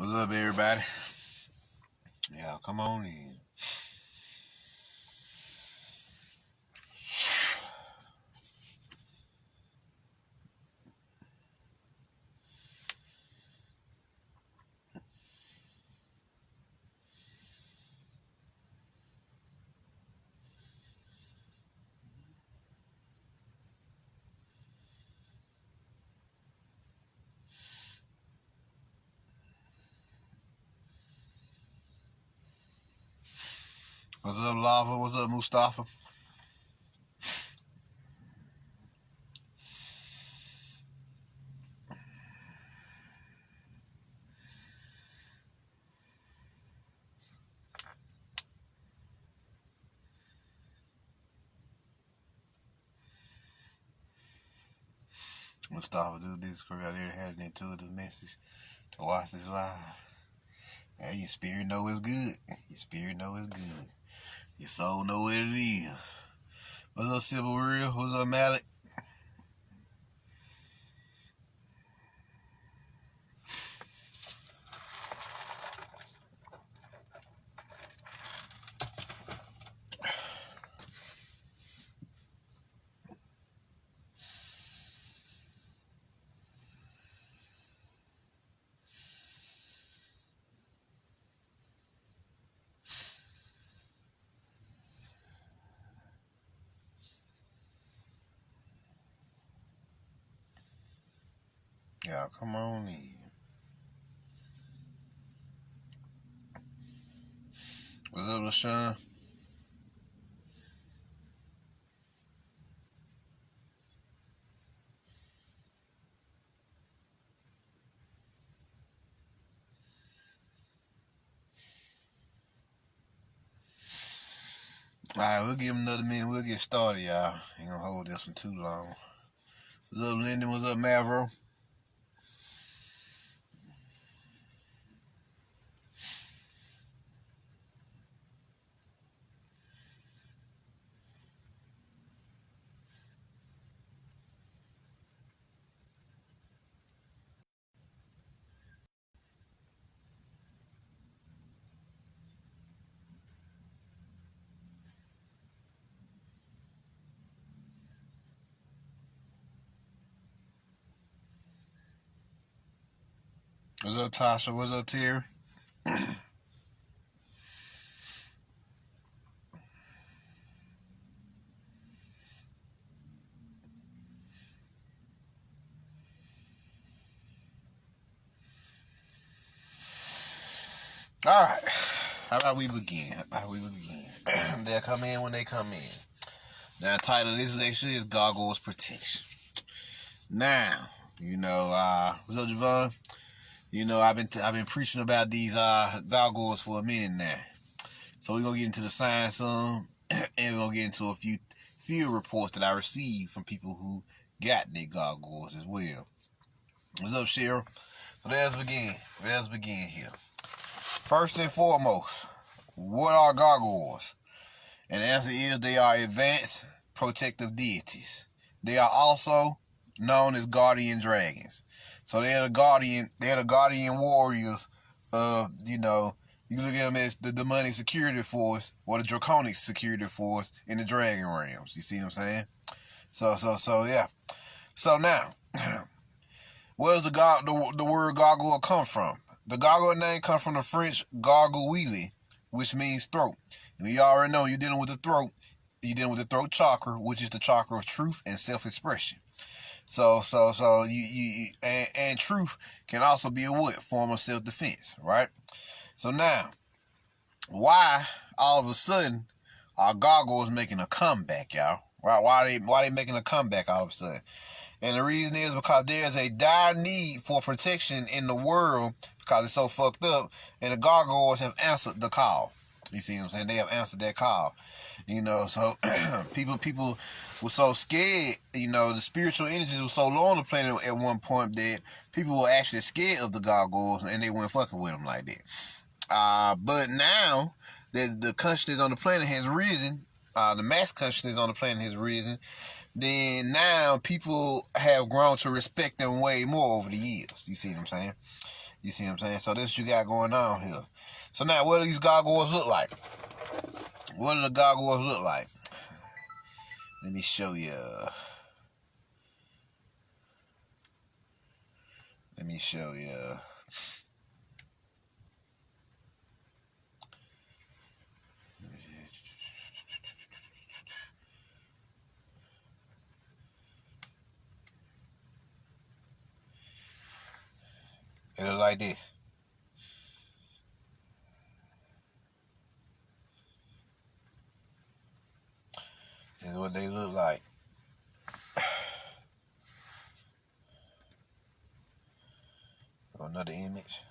What's up, everybody? Yeah, come on in. What's up, Lava? What's up, Mustafa? Mustafa, do this because I there had an intuitive message to watch this live. Hey, your spirit know it's good. Your spirit know it's good. Your soul know what it is. What's up, Sybil Real? What's up, Malik? Y'all, come on in. What's up, LaShawn? Alright, we'll give him another minute. We'll get started, y'all. Ain't gonna hold this one too long. What's up, Lyndon? What's up, Mavro? What's up, Tasha? What's up, Terry? Alright. How about we begin? They'll come in when they come in. Now, the title of this lecture is Gargoyle's Protection. Now, what's up, Javon? I've been preaching about these gargoyles for a minute now. So we're gonna get into the science and we're gonna get into a few field reports that I received from people who got their gargoyles as well. What's up, Cheryl? So let's begin here. First and foremost, what are gargoyles? And the answer is they are advanced protective deities. They are also known as guardian dragons. So they're the guardian warriors of, you can look at them as the demonic security force or the draconic security force in the dragon realms. You see what I'm saying? So yeah. So now, where does the word gargoyle come from? The gargoyle name comes from the French gargouille, which means throat. And you already know you're dealing with the throat. You're dealing with the throat chakra, which is the chakra of truth and self-expression. So truth can also be a form of self-defense, right? So now, why all of a sudden are gargoyles making a comeback, y'all? Right? Why they making a comeback all of a sudden? And the reason is because there's a dire need for protection in the world because it's so fucked up, and the gargoyles have answered the call. You see what I'm saying? They have answered that call. So people were so scared, the spiritual energies were so low on the planet at one point that people were actually scared of the gargoyles and they weren't fucking with them like that. But now that the consciousness on the planet has risen, the mass consciousness on the planet has risen, then now people have grown to respect them way more over the years. You see what I'm saying? You see what I'm saying? So this is what you got going on here. So now, what do these gargoyles look like? What do the gargoyles look like? Let me show you. Let me show you. It look like this. This is what they look like. Another image.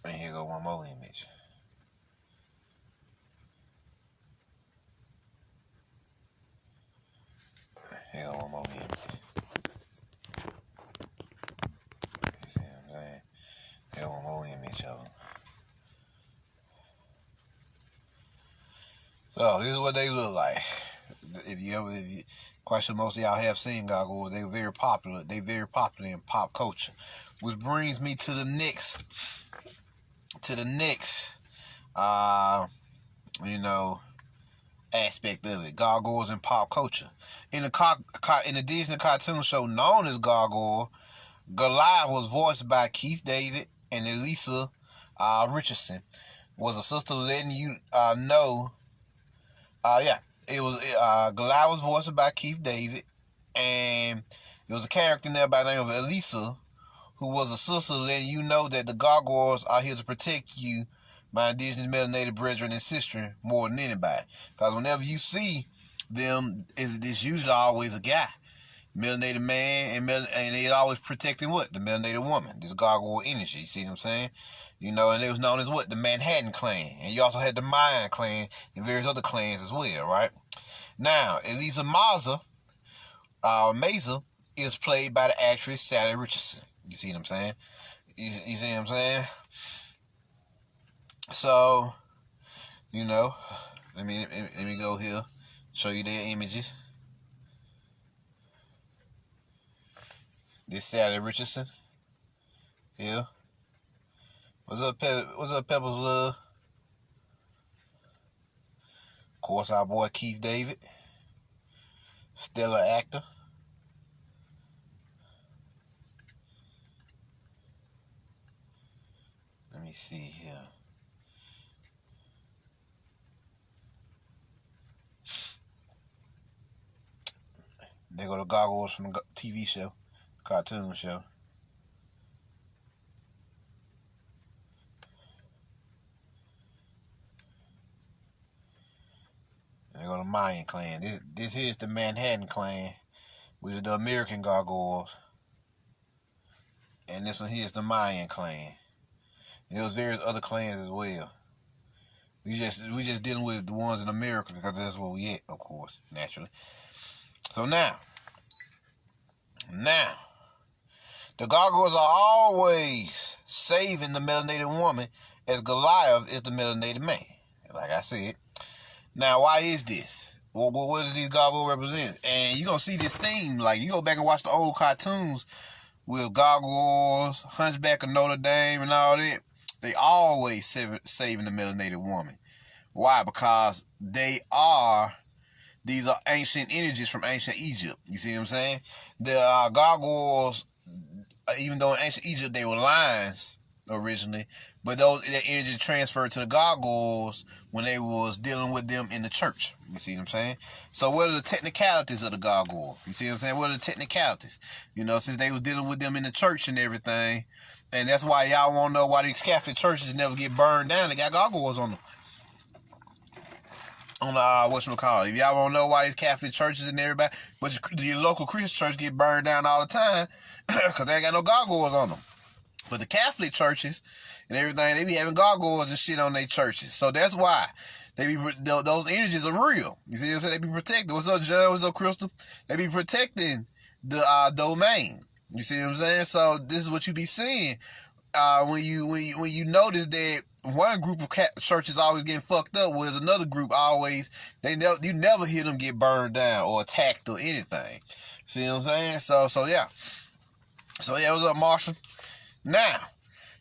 And here go one more image. Here go one more image. You see what I'm saying? Here one more image of them. So this is what they look like. If you quite sure most of y'all have seen gargoyles, they're very popular. They're very popular in pop culture, which brings me to the next, aspect of it. Gargoyles in pop culture. In the Disney cartoon show known as Gargoyle, Goliath was voiced by Keith David and Elisa Richardson. Was a sister letting you know. It was Goliath was voiced by Keith David, and there was a character in there by the name of Elisa, who was a sister letting you know that the gargoyles are here to protect you, my Disney's melanated brethren and sister, more than anybody. Because whenever you see them, it's usually always a guy, melanated man, and they're always protecting what? The melanated woman. This gargoyle energy. You see what I'm saying? You know, and it was known as what? The Manhattan clan. And you also had the Mayan clan and various other clans as well, right? Now, Elisa Maza is played by the actress Sally Richardson. You see what I'm saying? You see what I'm saying? So, you know, let me go here, show you their images. This Sally Richardson. Here. What's up, Pebbles Love? Of course, our boy Keith David. Stellar actor. Let me see here. They go to gargoyles from the TV show, cartoon show. They go to Mayan clan. This here's the Manhattan clan, which is the American gargoyles. And this one here is the Mayan clan. And there was various other clans as well. We just dealing with the ones in America because that's where we at, of course, naturally. So now, the gargoyles are always saving the melanated woman, as Goliath is the melanated man. Like I said. Now, why is this? Well, what does these gargoyles represent? And you're going to see this theme. Like, you go back and watch the old cartoons with gargoyles, Hunchback of Notre Dame, and all that. They always saving the melanated woman. Why? Because these are ancient energies from ancient Egypt. You see what I'm saying? The gargoyles, even though in ancient Egypt they were lions originally, but that energy transferred to the gargoyles when they was dealing with them in the church. You see what I'm saying? So what are the technicalities of the gargoyle? You see what I'm saying? What are the technicalities? You know, since they was dealing with them in the church and everything, and that's why y'all want to know why these Catholic churches never get burned down. They got gargoyles on them. On the, whatchamacallit. If y'all want to know why these Catholic churches and everybody, but your local Christian church get burned down all the time, because they ain't got no gargoyles on them. But the Catholic churches and everything, they be having gargoyles and shit on their churches. So that's why those energies are real. You see what I'm saying? They be protected. What's up, John? What's up, Crystal? They be protecting the domain. You see what I'm saying? So this is what you be seeing when you notice that one group of churches always getting fucked up, whereas another group always you never hear them get burned down or attacked or anything. See what I'm saying? So yeah, what's up, Marshall? Now,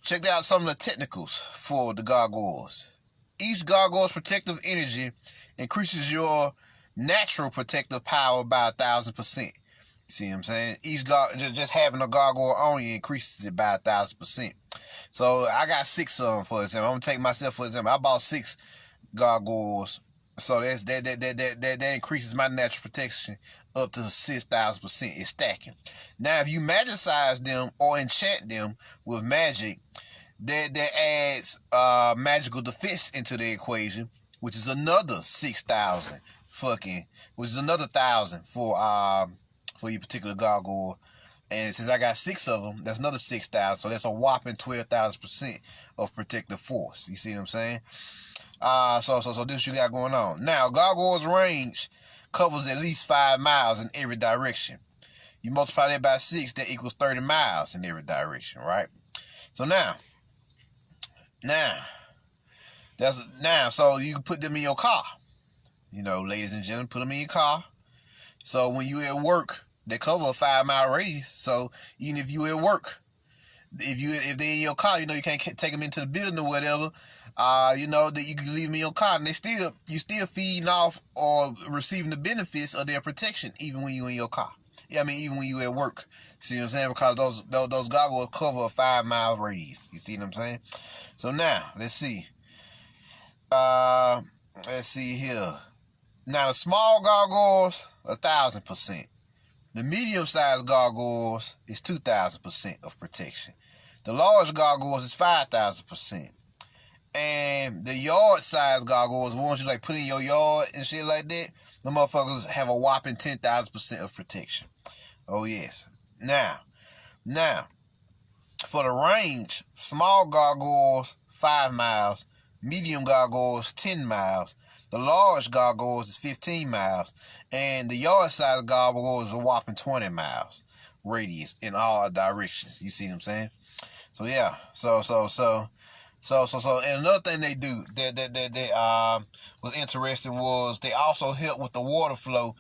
check out some of the technicals for the gargoyles. Each gargoyle's protective energy increases your natural protective power by 1,000%. See what I'm saying? Each just having a gargoyle on you increases it by 1,000%. So I got 6 of them, for example. I'm gonna take myself for example. I bought 6 gargoyles, so that increases my natural protection up to 6,000%. It's stacking. Now, if you magicize them or enchant them with magic, that adds magical defense into the equation, which is another 6,000 which is another 1,000 for your particular gargoyle. And since I got 6 of them, that's another 6,000. So that's a whopping 12,000% of protective force. You see what I'm saying? So this you got going on. Now, gargoyle's range covers at least 5 miles in every direction. You multiply that by 6, that equals 30 miles in every direction, right? So now, so you can put them in your car. You know, ladies and gentlemen, put them in your car. So when you at work, they cover a 5-mile radius. So even if you at work, if they in your car, you know, you can't take them into the building or whatever. You know, that you can leave them in your car, and you still feeding off or receiving the benefits of their protection, even when you in your car. Yeah, I mean, even when you at work. See what I'm saying? Because those goggles cover a 5-mile radius. You see what I'm saying? So now, let's see. Let's see here. Now, the small gargoyles, 1,000%. The medium-sized gargoyles is 2,000% of protection. The large gargoyles is 5,000%. And the yard-sized gargoyles, the ones you like put in your yard and shit like that, the motherfuckers have a whopping 10,000% of protection. Oh, yes. Now, for the range, small gargoyles, 5 miles. Medium gargoyles, 10 miles. The large gargoyles is 15 miles. And the yard-sized gargoyles is a whopping 20 miles radius in all directions. You see what I'm saying? So, yeah. So, and another thing they do that was interesting was they also help with the water flow,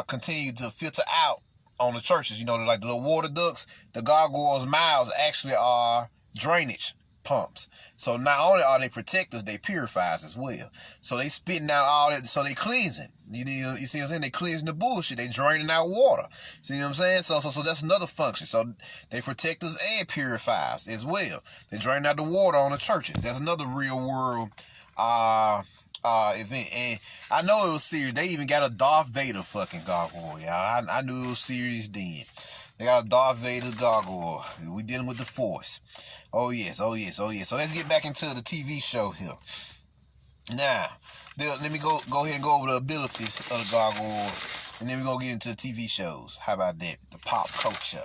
continue to filter out on the churches. You know, like the little water ducts, the gargoyles' mouths actually are drainage pumps. So not only are they protectors, they purifiers as well. So they spitting out all that, so they cleansing. You see what I'm saying? They cleansing the bullshit. They draining out water. See what I'm saying? So that's another function. So they protectors and purifiers as well. They drain out the water on the churches. That's another real world event. And I know it was serious. They even got a Darth Vader fucking gargoyle, y'all. I knew it was serious then. They got a Darth Vader gargoyle. We dealing with the Force. Oh yes. So let's get back into the TV show here. Now, let me go ahead and go over the abilities of the gargoyles, and then we're going to get into the TV shows. How about that? The pop culture.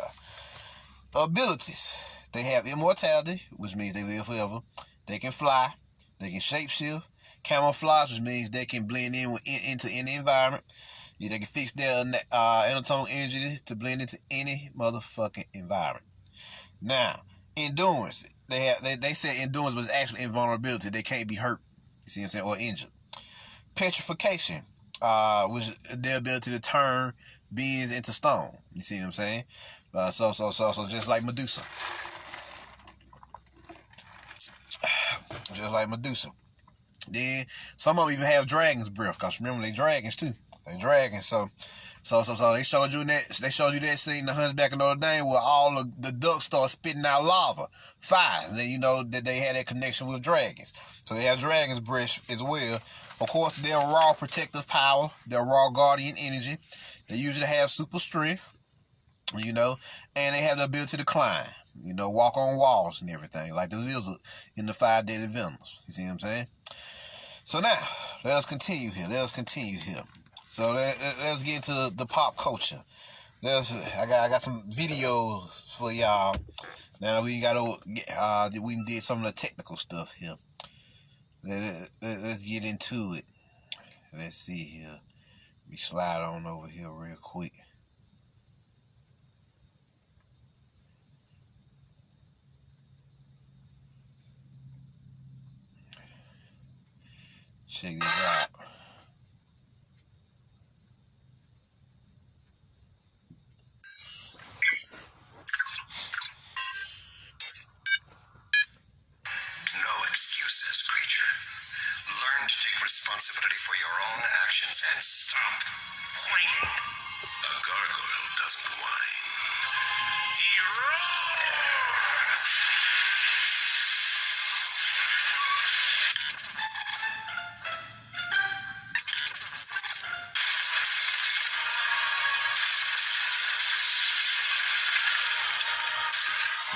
Abilities. They have immortality, which means they live forever. They can fly. They can shapeshift. Camouflage, which means they can blend into any environment. Yeah, they can fix their anatomical energy to blend into any motherfucking environment. Now, endurance. They said endurance was actually invulnerability. They can't be hurt. You see what I'm saying? Or injured. Petrification, which is their ability to turn beings into stone. You see what I'm saying? So just like Medusa. Just like Medusa. Then some of them even have dragon's breath, because remember they dragons too. They dragons. So they showed you that scene in The Hunchback of Notre Dame where all of the ducks start spitting out lava, fire. And then you know that they had that connection with dragons. So they have dragon's breath as well. Of course, they're raw protective power. They're raw guardian energy. They usually have super strength, you know, and they have the ability to climb, you know, walk on walls and everything, like the lizard in the 5 Deadly Venoms. You see what I'm saying? So now, let us continue here. So let's get into the pop culture. I got some videos for y'all. Now we did some of the technical stuff here. Let's get into it. Let's see here. Let me slide on over here real quick. Check this out. No excuses, creature. Learn to take responsibility for your own actions and stop whining. A gargoyle doesn't whine. He roars!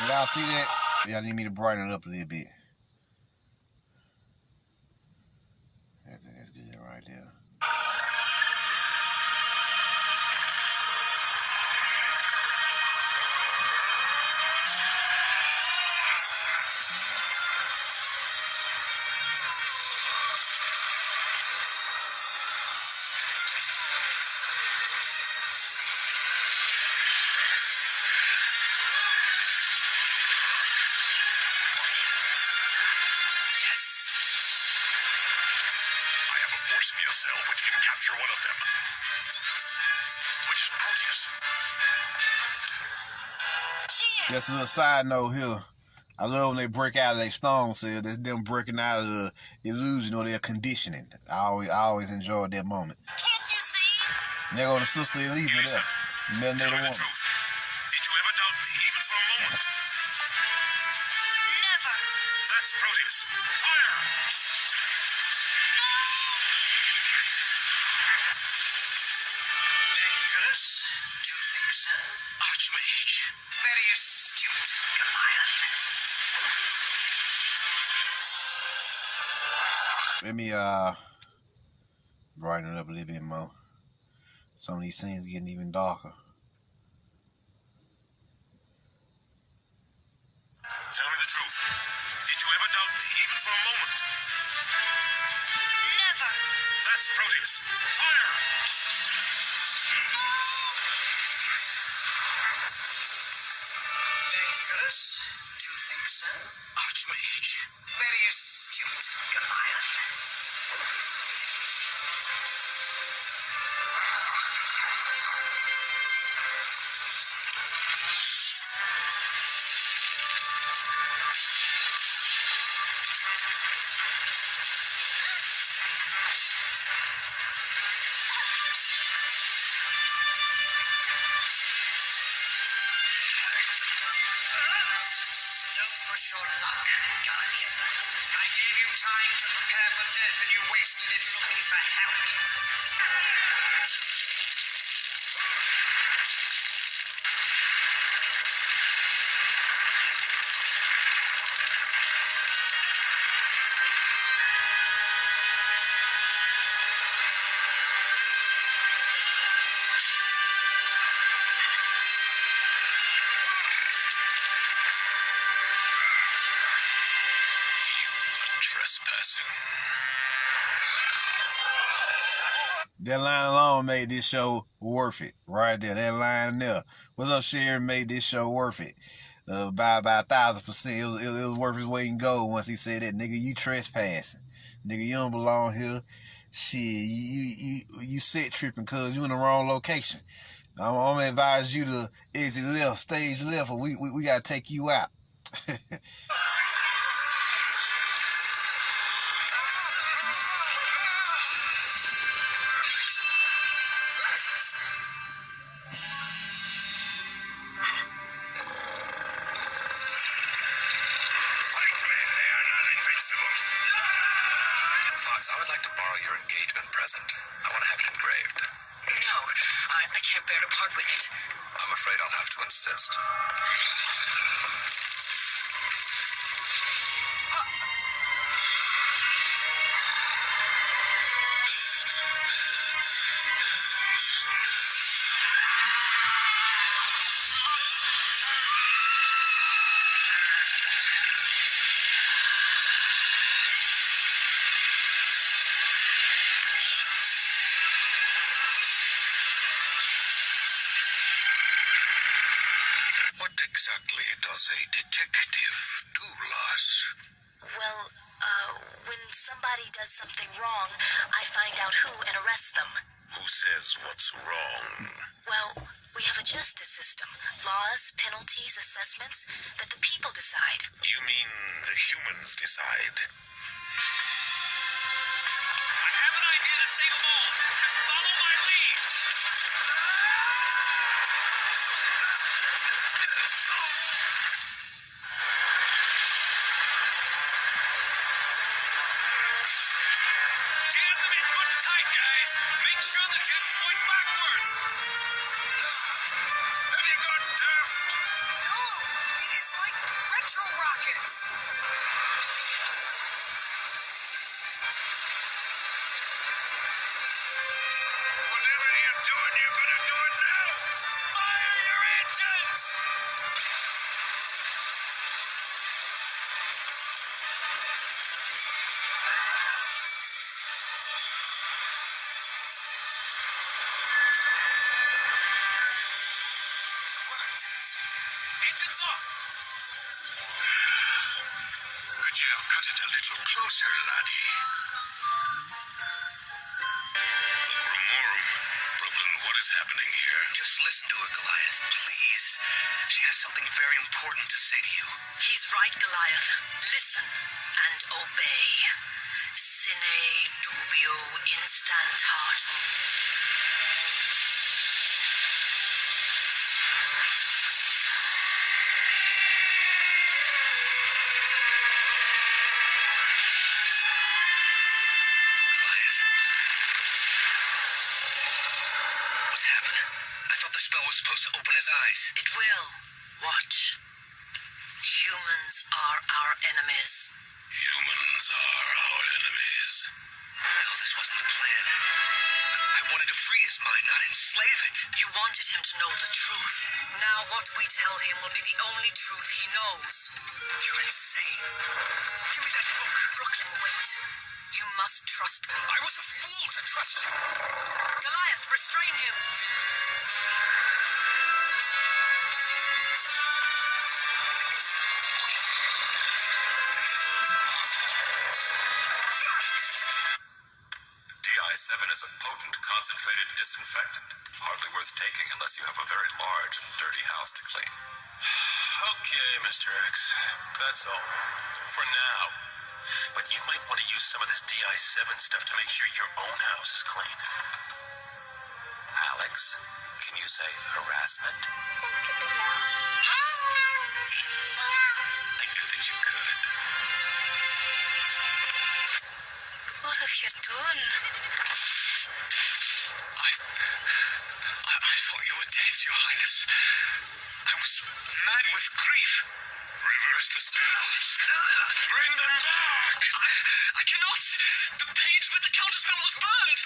Y'all see that? Y'all need me to brighten it up a little bit. That's good right there. Field cell which can capture one of them, which is Proteus. Just a little side note here. I love when they break out of their stone cell. That's them breaking out of the illusion or their conditioning. I always enjoyed that moment. Can't you see? There go the sister Elisa there. Melanated woman. Did you ever doubt me, even for a moment? Never. That's Proteus. Fire! Dangerous? Do you think so? Archmage. Very astute, Goliath. Let me brighten it up a little bit more. Some of these scenes getting even darker. Tell me the truth. Did you ever doubt me, even for a moment? Never. That's Proteus. Fire! Dangerous? Do you think so? Archmage. Very astute, Goliath. Don't push your luck, Guardian. I gave you time to prepare for death and you wasted it looking for help. Trespassing. That line alone made this show worth it. Right there. That line there. What's up, Sharon? Made this show worth it. By 1,000%. It was worth his weight in gold once he said that. Nigga, you trespassing. Nigga, you don't belong here. Shit, you set tripping cause you in the wrong location. I'm gonna advise you to exit left, stage left, or we gotta take you out. Fox, I would like to borrow your engagement present. I want to have it engraved. No, I can't bear to part with it. I'm afraid I'll have to insist. What exactly does a detective do, Lars? Well, when somebody does something wrong, I find out who and arrest them. Who says what's wrong? Well, we have a justice system. Laws, penalties, assessments that the people decide. You mean the humans decide? I have an idea to save them all. Just follow my lead. Jam them in good and tight, guys. Make sure the jets point backward. Have you gone deaf? No, it's like retro rockets. Whatever you're doing, you better do it now. Fire your engines! Engines off! Could you have cut it a little closer, laddie? Look, Rumorum. Brooklyn, what is happening here? Just listen to her, Goliath, please. She has something very important to say to you. He's right, Goliath. Listen and obey. Sine dubio instantatum. Goliath? What's happened? I thought the spell was supposed to open his eyes. It will. Watch. Humans are our enemies. Humans are our enemies. No, this wasn't the plan. I wanted to free his mind, not enslave it. You wanted him to know the truth. Now what we tell him will be the only truth he knows. You're insane. Give me that book. Brooklyn, wait. You must trust me. I was a fool to trust you. Goliath, restrain him. DI-7 is a potent, concentrated disinfectant. Hardly worth taking unless you have a very large and dirty house to clean. Okay, Mr. X. That's all. For now. But you might want to use some of this DI-7 stuff to make sure your own house is clean. Alex, can you say harassment? I knew that you could. What have you done? I thought you were dead, Your Highness. I was mad with grief. Reverse the spell. Bring them back! I cannot! The page with the counterspell was burned!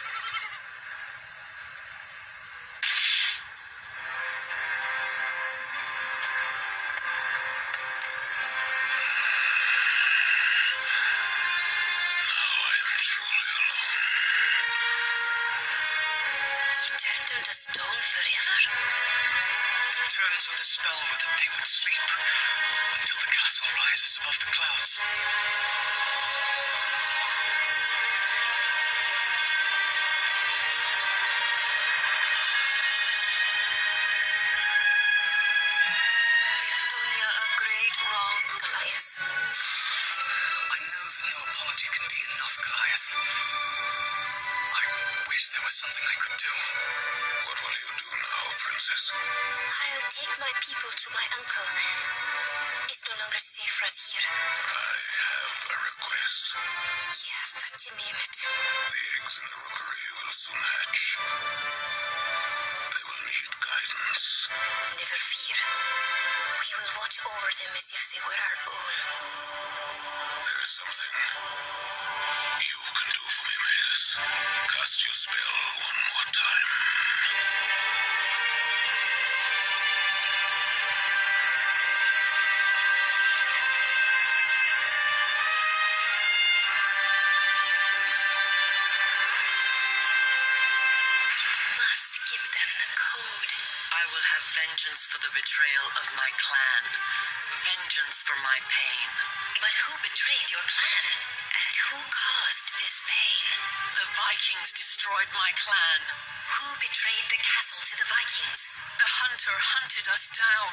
Now I am truly alone. You turned him to stone forever? The terms of the spell were that they would sleep until the castle rises above the clouds. We've done you a great wrong, Goliath. I know that no apology can be enough, Goliath. I wish there was something I could do. What will you do now, Princess? I'll take my people to my uncle. It's no longer safe for us here. I have a request. Yeah, but you name it. The eggs in the rookery will soon hatch. They will need guidance. Never fear. We will watch over them as if they were our own. There is something you can do for me, Magus. Cast your spell one more time. Must give them the code. I will have vengeance for the betrayal of my clan. Vengeance for my pain. But who betrayed your clan? And Who caused this pain? The Vikings destroyed my clan. Who betrayed the castle to the Vikings? The hunter hunted us down.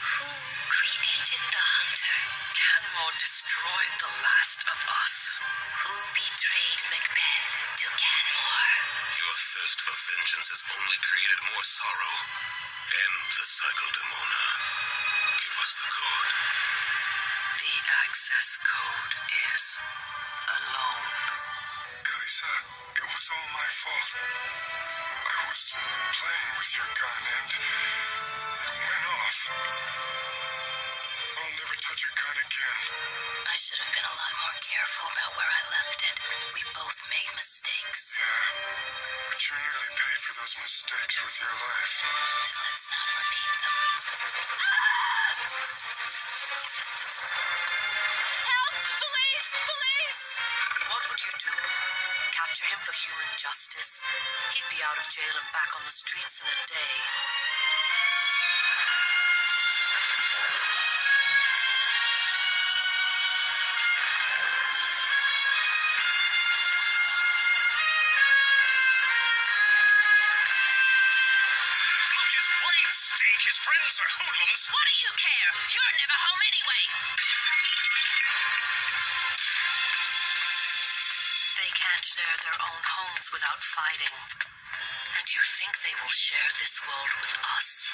Who created the hunter? Canmore destroyed the last of us. Who betrayed Macbeth to Canmore? Your thirst for vengeance has only created more sorrow. End the cycle, Demona. Give us the code. The access code is alone. Elisa, it was all my fault. I was playing with your gun and it went off. I'll never touch a gun again. I should have been a lot more careful about where I left it. We both made mistakes. Yeah, but you nearly paid for those mistakes with your life. And let's not repeat them. Help! Police! Police! What would you do? Capture him for human justice? He'd be out of jail and back on the streets in a day. Look, his brains stink. His friends are hoodlums. What do you care? You're never home anyway. They can't share their own homes without fighting. And you think they will share this world with us?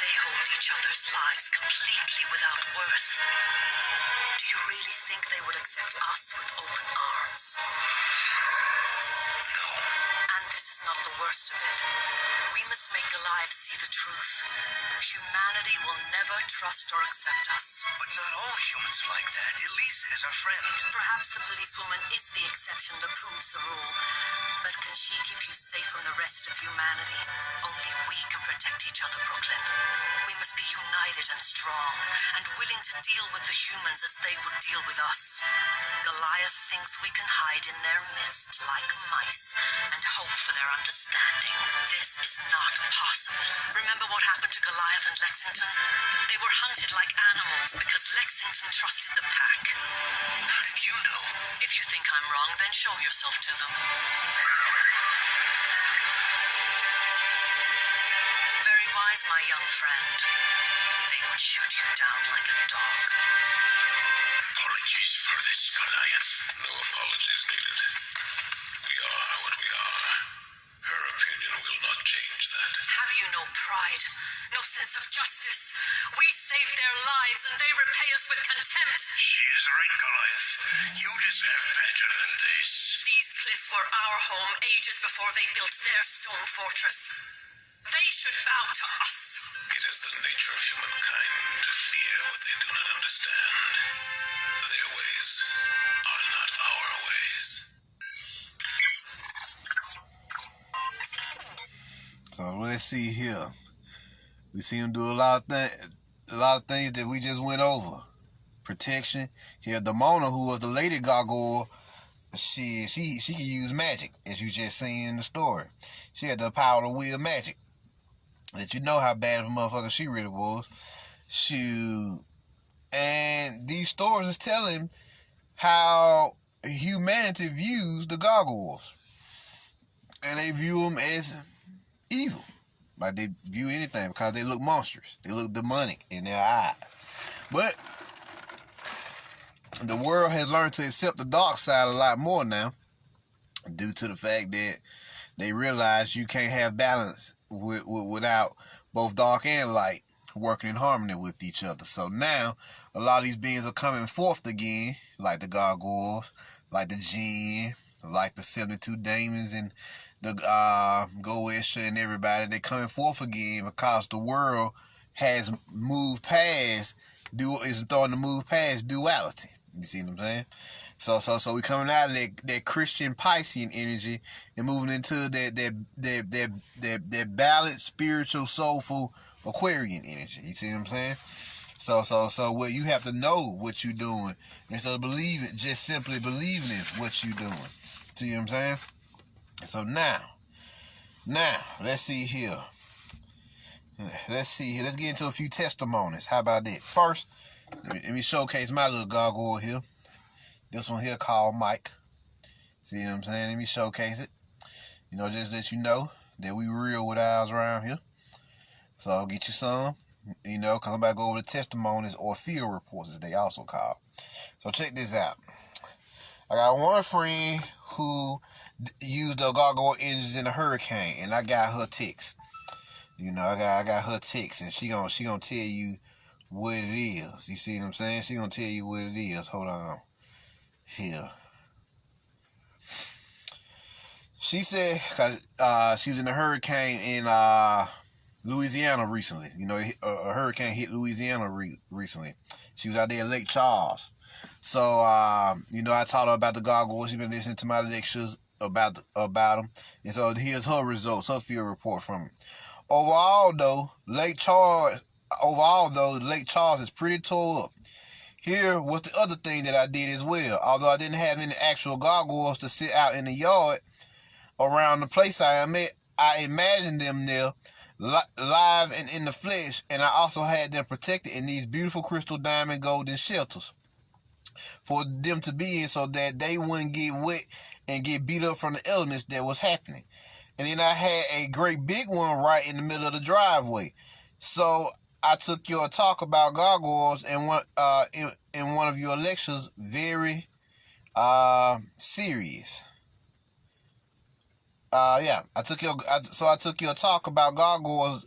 They hold each other's lives completely without worth. Do you really think they would accept us with open arms? No. And this is not the worst of it. We must make Goliath see the truth. Humanity will never trust or accept us. But not all humans are like that. Elisa is our friend. Perhaps the policewoman is the exception that proves the rule. But can she keep you safe from the rest of humanity? Only we can protect each other, Brooklyn. We must be united and strong, and willing to deal with the humans as they would deal with us. Goliath thinks we can hide in their midst like mice, and hope for their understanding. This is not possible. Remember what happened to Goliath and Lexington? They were hunted like animals because Lexington trusted the pack. How did you know? If you think I'm wrong, then show yourself to them. Very wise, my young friend. They would shoot you down like a dog. Apologies for this, Goliath. No apologies needed. We are what we are. Her opinion will not change that. Have you no pride? No sense of justice? We saved their lives and they repay us with contempt. She is right, Goliath. You deserve better than this. These cliffs were our home ages before they built their stone fortress. They should bow to us. It is the nature of humankind to fear what they do not understand. Their ways are not our ways. So let's see here. We see him do a lot of things that we just went over. Protection. Here, Demona, who was the lady Gargoyle, she can use magic, as you just seen in the story. She had the power to wield magic. That you know how bad of a motherfucker she really was. Shoot. And these stories is telling how humanity views the Gargoyles. And they view them as evil. Like they view anything because they look monstrous. They look demonic in their eyes. But the world has learned to accept the dark side a lot more now, due to the fact that they realize you can't have balance without both dark and light working in harmony with each other. So now a lot of these beings are coming forth again, like the Gargoyles, like the Jinn, like the 72 Demons and the Goisha and everybody. They coming forth again because the world has moved past is starting to move past duality. You see what I'm saying? So we coming out of that Christian Piscean energy and moving into that balanced, spiritual, soulful Aquarian energy. You see what I'm saying? So what you have to know what you're doing instead of just simply believing in what you're doing. See what I'm saying? So now, let's see here. Let's get into a few testimonies. How about that? First, let me showcase my little gargoyle here. This one here called Mike. See what I'm saying? Let me showcase it. Just let you know that we real with ours around here. So I'll get you some, because I'm about to go over the testimonies or field reports as they also call. So check this out. I got one friend who used the gargoyle engines in a hurricane, and I got her text. I got her text, and she gonna tell you what it is. You see what I'm saying? She gonna tell you what it is. Hold on. Here. She said, she was in a hurricane in Louisiana recently. A hurricane hit Louisiana recently. She was out there at Lake Charles. So, I taught her about the gargoyles. She's been listening to my lectures about them. And so here's her results, her field report from it. Overall, though, Lake Charles is pretty tore up. Here was the other thing that I did as well. Although I didn't have any actual gargoyles to sit out in the yard around the place I am at, I imagined them there live and in the flesh, and I also had them protected in these beautiful crystal diamond golden shelters for them to be in so that they wouldn't get wet and get beat up from the elements that was happening. And then I had a great big one right in the middle of the driveway. So I took your talk about gargoyles and in one of your lectures very serious. I took your talk about gargoyles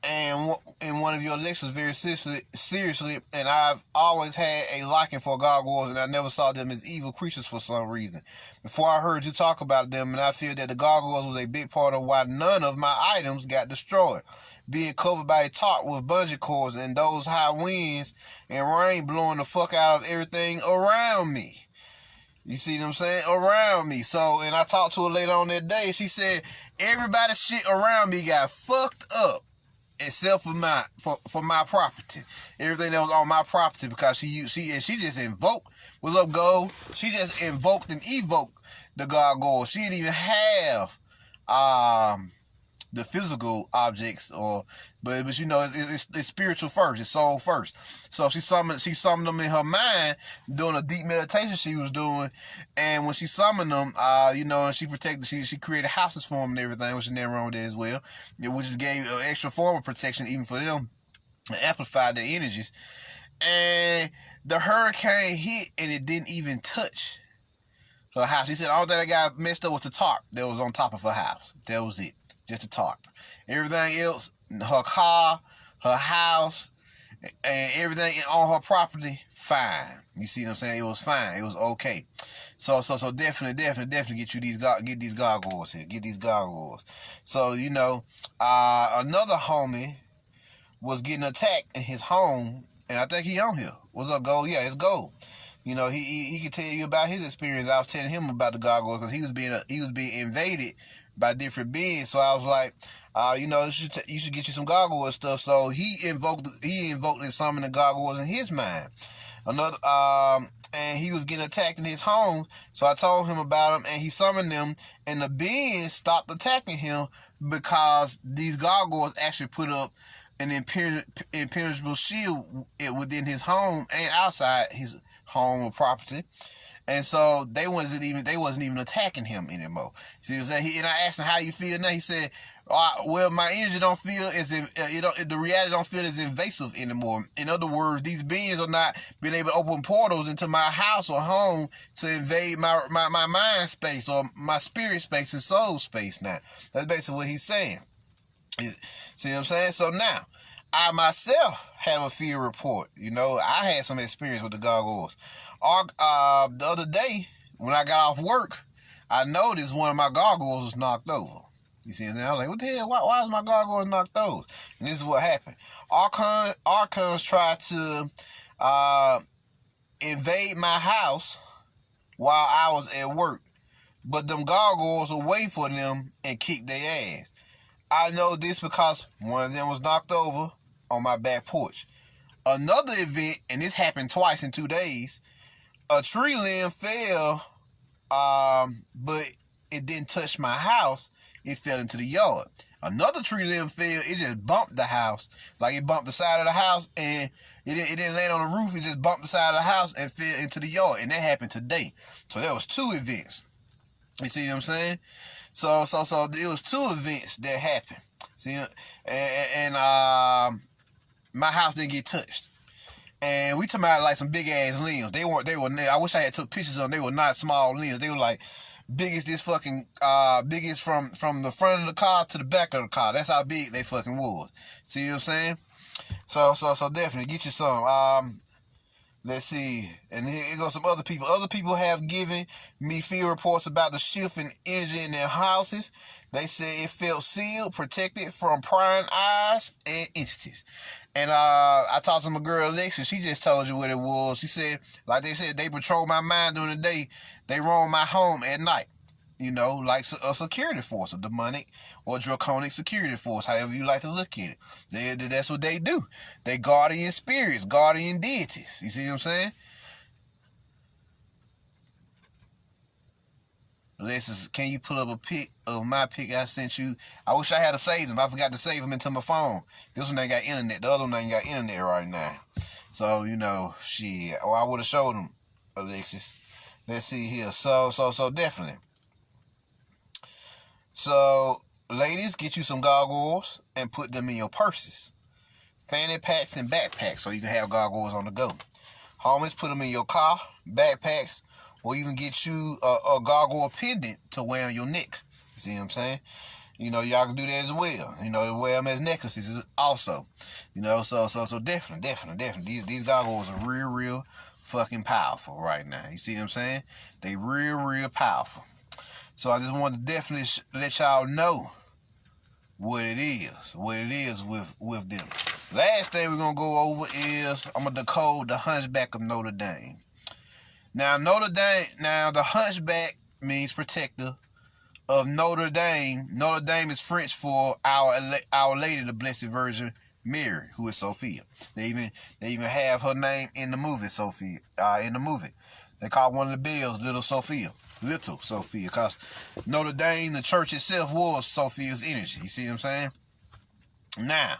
and in one of your lectures very seriously, and I've always had a liking for gargoyles, and I never saw them as evil creatures for some reason. Before I heard you talk about them, and I feel that the gargoyles was a big part of why none of my items got destroyed, being covered by a tarp with bungee cords and those high winds and rain blowing the fuck out of everything around me. You see what I'm saying? Around me. So, and I talked to her later on that day. She said, everybody's shit around me got fucked up except for my property. Everything that was on my property, because she just invoked. What's up, Gold? She just invoked and evoked the gargoyle. She didn't even have the physical objects, but it's spiritual first, it's soul first. So she summoned them in her mind doing a deep meditation she was doing, and when she summoned them, and she created houses for them and everything, which is nothing wrong with that as well, which just gave an extra form of protection even for them, and amplified their energies. And the hurricane hit, and it didn't even touch her house. She said all that got messed up was the tarp that was on top of her house. That was it. Just a tarp. Everything else, her car, her house, and everything on her property, fine. You see what I'm saying? It was fine. It was okay. So definitely get these gargoyles here. Get these gargoyles. So, another homie was getting attacked in his home, and I think he on here. What's up, Gold? Yeah, it's Gold. He can tell you about his experience. I was telling him about the gargoyle because he was being invaded by different beings. So I was like, you should get you some gargoyle stuff. So he invoked and summoned the gargoyles in his mind. And he was getting attacked in his home. So I told him about him, and he summoned them, and the beings stopped attacking him because these gargoyles actually put up an impenetrable shield within his home and outside his home or property. And so they wasn't even attacking him anymore. See what I'm saying? And I asked him, how you feel now? He said, well, my energy don't feel the reality don't feel as invasive anymore. In other words, these beings are not being able to open portals into my house or home to invade my mind space or my spirit space and soul space now. That's basically what he's saying. See what I'm saying? So now, I myself have a field report. I had some experience with the gargoyles. The other day, when I got off work, I noticed one of my gargoyles was knocked over. You see what I'm saying? I was like, what the hell? Why is my gargoyle knocked over? And this is what happened. Archons tried to invade my house while I was at work. But them gargoyles will wait for them and kick their ass. I know this because one of them was knocked over on my back porch. Another event, and this happened twice in 2 days, a tree limb fell, but it didn't touch my house, it fell into the yard. Another tree limb fell, it just bumped the house. Like it bumped the side of the house and it didn't land on the roof, it just bumped the side of the house and fell into the yard. And that happened today. So there was 2 events. You see what I'm saying? So it was 2 events that happened. See, and my house didn't get touched. And we talking about like some big ass limbs. They were. I wish I had took pictures of them. They were not small limbs. They were like big as this fucking biggest from the front of the car to the back of the car. That's how big they fucking was. See what I'm saying? So definitely get you some. Let's see. And here goes some other people. Other people have given me field reports about the shift in energy in their houses. They say it felt sealed, protected from prying eyes and entities. And I talked to my girl Alexa. She just told you what it was. She said, like they said, they patrol my mind during the day. They roam my home at night. You know, like a security force, a demonic or draconic security force, however you like to look at it. That's what they do. They guardian spirits, guardian deities. You see what I'm saying? Alexis, can you pull up a pic of my pic I sent you? I wish I had to save them. I forgot to save them into my phone. This one ain't got internet. The other one ain't got internet right now. So, you know, shit. Or I would have showed them, Alexis. Let's see here. So definitely. So, ladies, get you some gargoyles and put them in your purses. Fanny packs and backpacks so you can have gargoyles on the go. Homies, put them in your car, backpacks, or even get you a gargoyle pendant to wear on your neck. You see what I'm saying? You know, y'all can do that as well. You know, wear them as necklaces also. You know, so definitely. These gargoyles are real fucking powerful right now. You see what I'm saying? They real powerful. So I just wanted to definitely let y'all know what it is with them. Last thing we're going to go over is I'm going to decode the Hunchback of Notre Dame. Now, the Hunchback means protector of Notre Dame. Notre Dame is French for Our Lady, the Blessed Virgin Mary, who is Sophia. They even have her name in the movie, Sophia. In the movie, they call one of the bells Little Sophia, because Notre Dame, the church itself, was Sophia's energy. You see what I'm saying? Now,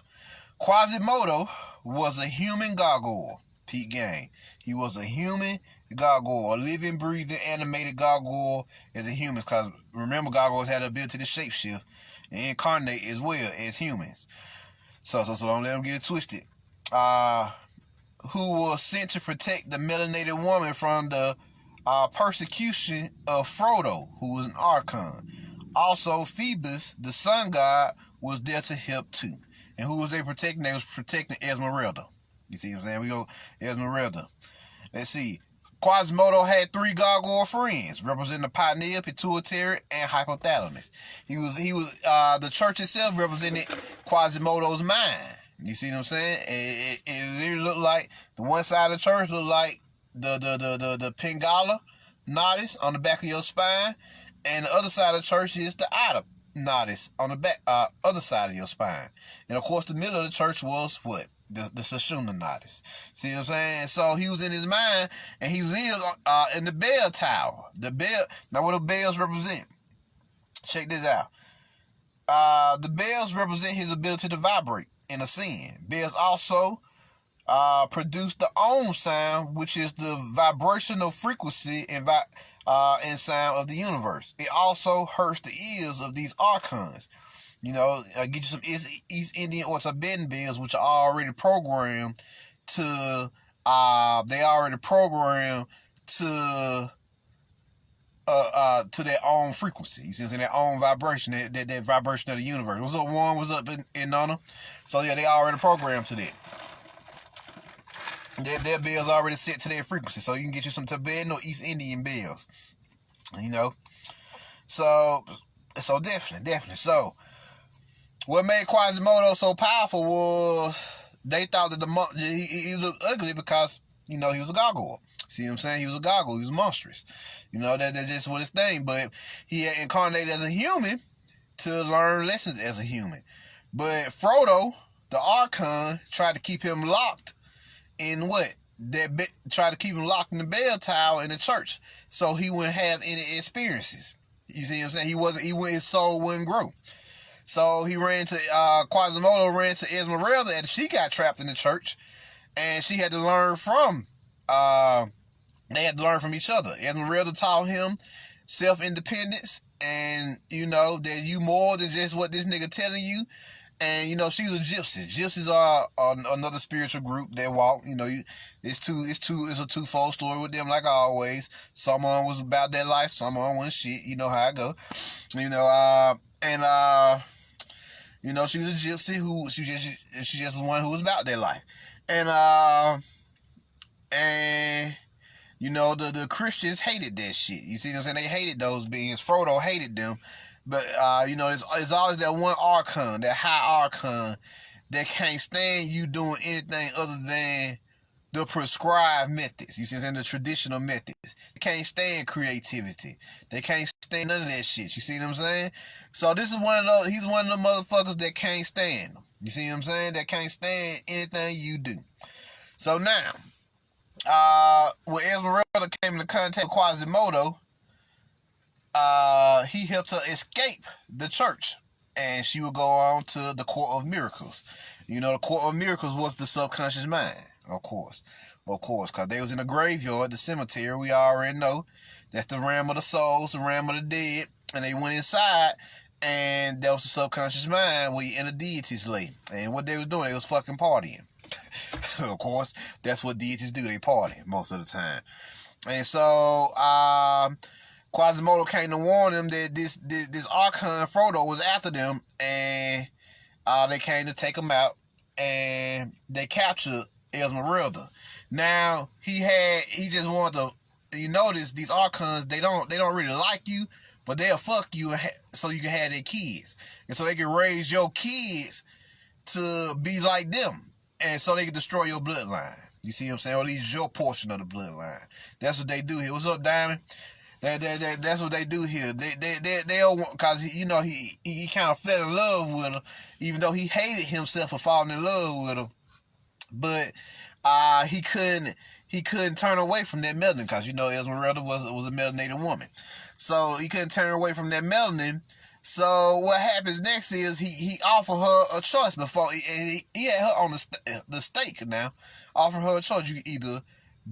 Quasimodo was a human gargoyle. Pete Gang. He was a human gargoyle, a living, breathing, animated gargoyle as a human. Because remember, gargoyles had the ability to shapeshift and incarnate as well as humans. So don't let them get it twisted. Who was sent to protect the melanated woman from the persecution of Frodo, who was an archon. Also, Phoebus, the sun god, was there to help too. And who was they protecting? They was protecting Esmeralda. You see what I'm saying? We go Esmeralda. Let's see. Quasimodo had 3 gargoyle friends, representing the pineal, pituitary, and hypothalamus. He was the church itself represented Quasimodo's mind. You see what I'm saying? It literally looked like the one side of the church looked like the Pingala nodus on the back of your spine, and the other side of the church is the Ida nodus on the back other side of your spine. And of course, the middle of the church was what? The Sushumna nodus. See what I'm saying? So he was in his mind, and he lived in the bell tower. The bell. Now, what do bells represent? Check this out. The bells represent his ability to vibrate and ascend. Bells also produce the Om sound, which is the vibrational frequency and sound of the universe. It also hurts the ears of these archons. You know, get you some East Indian or Tibetan bells, which are already programmed to their own frequency. You see what I'm saying? Their own vibration, that vibration of the universe. What's up, Warren? What's up, in Nana? So yeah, they already programmed to that. Their bells already set to their frequency, so you can get you some Tibetan or East Indian bells. You know, so definitely. So, what made Quasimodo so powerful was they thought that the monk he looked ugly because he was a gargoyle. See what I'm saying? He was a gargoyle. He was monstrous. That's just what his thing. But he had incarnated as a human to learn lessons as a human. But Frodo, the Archon, tried to keep him locked in what? Tried to keep him locked in the bell tower in the church, so he wouldn't have any experiences. You see what I'm saying? His soul wouldn't grow. So he ran to, Quasimodo ran to Esmeralda, and she got trapped in the church, and she had to learn from, they had to learn from each other. Esmeralda taught him self-independence, and, that you more than just what this nigga telling you. And, she's a gypsy. Gypsies are another spiritual group that walk. It's a twofold story with them, like always. Someone was about that life, someone was shit. You know how I go. She's a gypsy who she just one who was about that life. And the Christians hated that shit. You see what I'm saying? They hated those beings. Frodo hated them. But, it's always that one archon, that high archon, that can't stand you doing anything other than the prescribed methods. You see what I'm saying? The traditional methods. They can't stand creativity. They can't stand none of that shit. You see what I'm saying? So this is one of those, he's one of the motherfuckers that can't stand them. You see what I'm saying? That can't stand anything you do. So now, when Esmeralda came into contact with Quasimodo, he helped her escape the church, and she would go on to the Court of Miracles. The Court of Miracles was the subconscious mind, of course, because they was in a graveyard, the cemetery. We already know that's the realm of the souls, the realm of the dead, and they went inside, and that was the subconscious mind where the deities lay. And what they was doing, they was fucking partying. Of course, that's what deities do. They party most of the time. And so, Quasimodo came to warn them that this Archon Frodo was after them, and they came to take him out, and they captured Esmeralda. Now he just wanted to, these Archons, they don't really like you, but they'll fuck you so you can have their kids, and so they can raise your kids to be like them, and so they can destroy your bloodline. You see what I'm saying? Or at least your portion of the bloodline. That's what they do here. What's up, Diamond? That's what they do here. They'll want, cause he kind of fell in love with her, even though he hated himself for falling in love with her. But he couldn't turn away from that melanin, cause Esmeralda was a melanated woman, so he couldn't turn away from that melanin. So what happens next is he offered her a choice before, and he had her on the stake now. Offered her a choice: you can either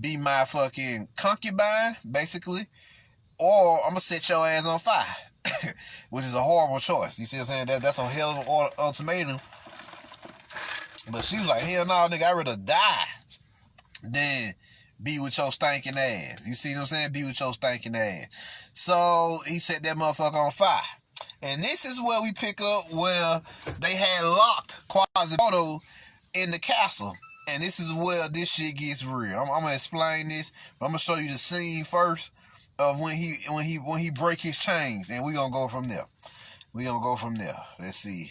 be my fucking concubine, basically, or I'm gonna set your ass on fire, which is a horrible choice. You see what I'm saying? That's a hell of an ultimatum. But she was like, hell no, nigga, I'd rather die than be with your stinking ass. You see what I'm saying? Be with your stinking ass. So he set that motherfucker on fire. And this is where we pick up where they had locked Quasimodo in the castle. And this is where this shit gets real. I'm gonna explain this, but I'm gonna show you the scene first of when he break his chains, and we gonna go from there. Let's see.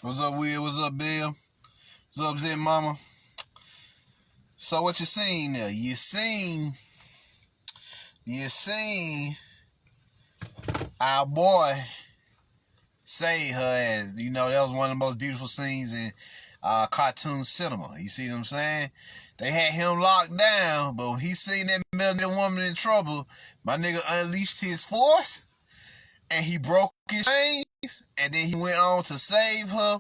What's up, Will? What's up, Bill? What's up, Zen Mama? So what you seen there? You seen our boy save her as, you know, that was one of the most beautiful scenes in cartoon cinema. You see what I'm saying? They had him locked down, but when he seen that melanated woman in trouble, my nigga unleashed his force, and he broke his chains, and then he went on to save her.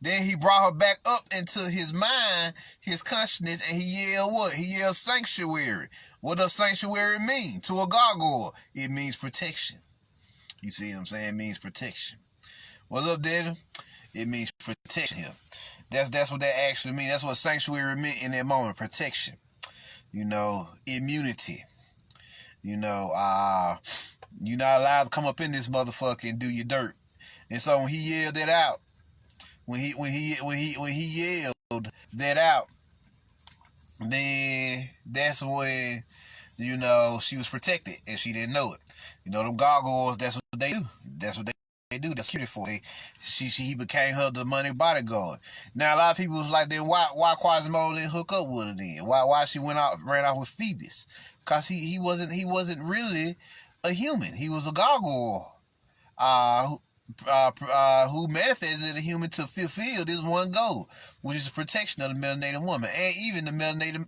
Then he brought her back up into his mind, his consciousness, and he yelled what? He yelled sanctuary. What does sanctuary mean to a gargoyle? It means protection. You see what I'm saying? It means protection. What's up, Devin? It means protection here. That's what that actually means. That's what sanctuary meant in that moment. Protection. You know, immunity. You know, you're not allowed to come up in this motherfucker and do your dirt. And so when he yelled that out, when he yelled that out, then that's when, you know, she was protected and she didn't know it. You know, them gargoyles, that's what they do. That's what they do. That's cute for it. He became her demonic bodyguard. Now a lot of people was like, then why Quasimodo didn't hook up with her then? Why she ran off with Phoebus? Cause he wasn't really a human. He was a gargoyle. Who manifested a human to fulfill this one goal, which is the protection of the melanated woman and even the melanated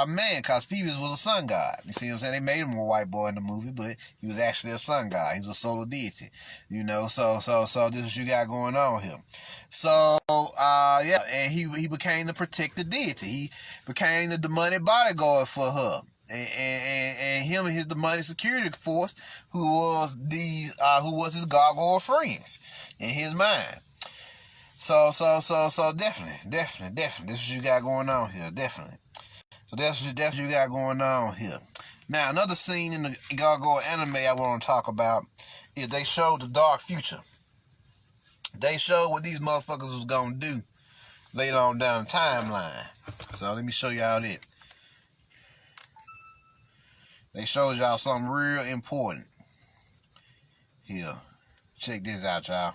man, because Phoebus was a sun god. You see what I'm saying? They made him a white boy in the movie, but he was actually a sun god. He was a solar deity. You know, so this is what you got going on here. So yeah, and he became the protected deity. He became the demonic bodyguard for her. And him and his demonic security force, who was his gargoyle friends in his mind. So definitely. This is what you got going on here, definitely. So that's what you got going on here. Now, another scene in the Gargoyle anime I want to talk about is they showed the dark future. They showed what these motherfuckers was gonna do later on down the timeline. So let me show y'all that. They showed y'all something real important here. Check this out, y'all.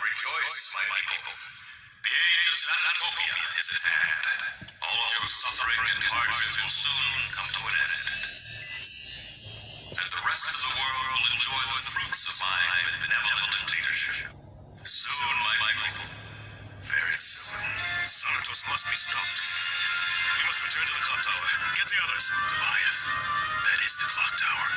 Rejoice, my people. The age of Xanatopia is at hand. All of your suffering and hardship will soon come to an end. And the rest of the world will enjoy the fruits of my benevolent leadership. Soon, my people. Very soon. Xanatos must be stopped. We must return to the clock tower. Get the others. Goliath. That is the clock tower.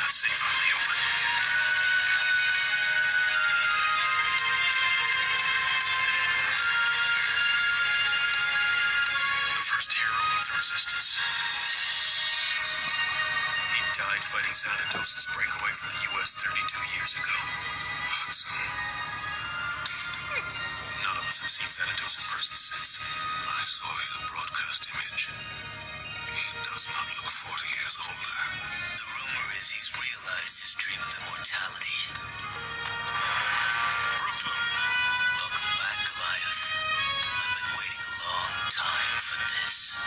Safe out in the open. The first hero of the resistance. He died fighting Xanatos' breakaway from the U.S. 32 years ago. None of us have seen Xanatos in person since. I saw the broadcast image. He does not look 40 years older. The rumor is he's realized his dream of immortality. Brooklyn. Welcome back, Goliath. I've been waiting a long time for this.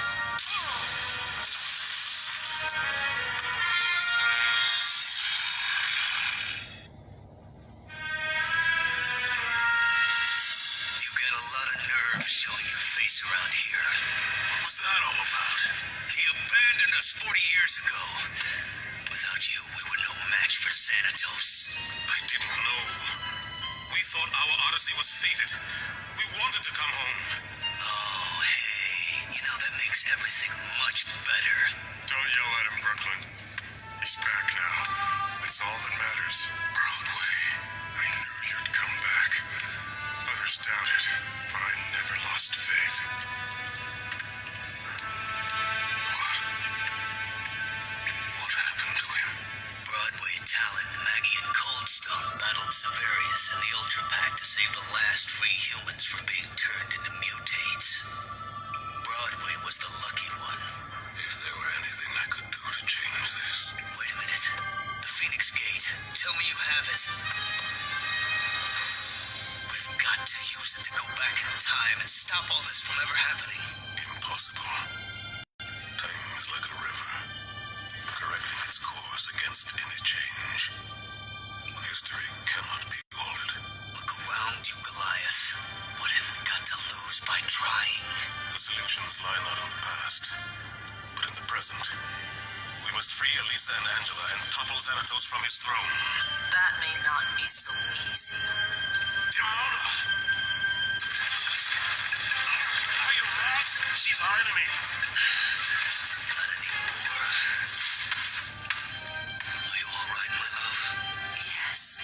You got a lot of nerve showing your face around here. What was that all about? He abandoned us 40 years ago. Without you, we were no match for Xanatos. I didn't know. We thought our odyssey was fated. We wanted to come home. Oh, hey. You know, that makes everything much better. Don't yell at him, Brooklyn. He's back now. That's all that matters. Broadway, I knew you'd come back. Others doubted, but I never lost faith. What happened to him? Broadway talent Maggie and Coldstone battled Severius and the Ultra Pack to save the last free humans from being turned into mutates. Broadway was the lucky one. If there were anything I could do to change this. Wait a minute. The Phoenix Gate. Tell me you have it. We've got to use it to go back in time and stop all this from ever happening. Impossible. Time is like a river, correcting its course against any change. History cannot be altered. Look around you, Goliath. What have we got to lose by trying? The solutions lie not in the past, but in the present. We must free Elisa and Angela and topple Xanatos from his throne. That may not be so easy. Demona! Are you mad? She's our enemy. Not anymore. Are you all right, my love? Yes.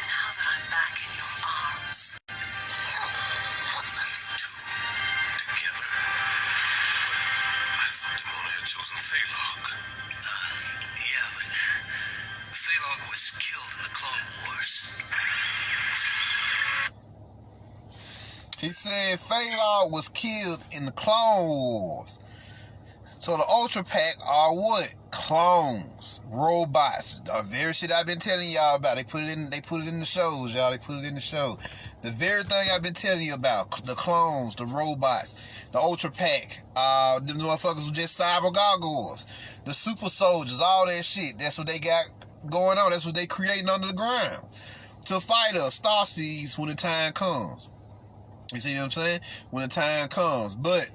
Now that I'm back in your arms. You two, together. But I thought Demona had chosen Thalog. Yeah, but Thalog was killed in the Clone Wars. He said Thalog was killed in the Clone Wars. So the Ultra Pack are what? Clones, robots. The very shit I've been telling y'all about. They put it in the shows, y'all. They put it in the show. The very thing I've been telling you about. The clones, the robots, the Ultra Pack. Them motherfuckers were just cyber gargoyles. The super soldiers, all that shit. That's what they got going on. That's what they creating under the ground. To fight us, Starseeds, when the time comes. You see what I'm saying? When the time comes. But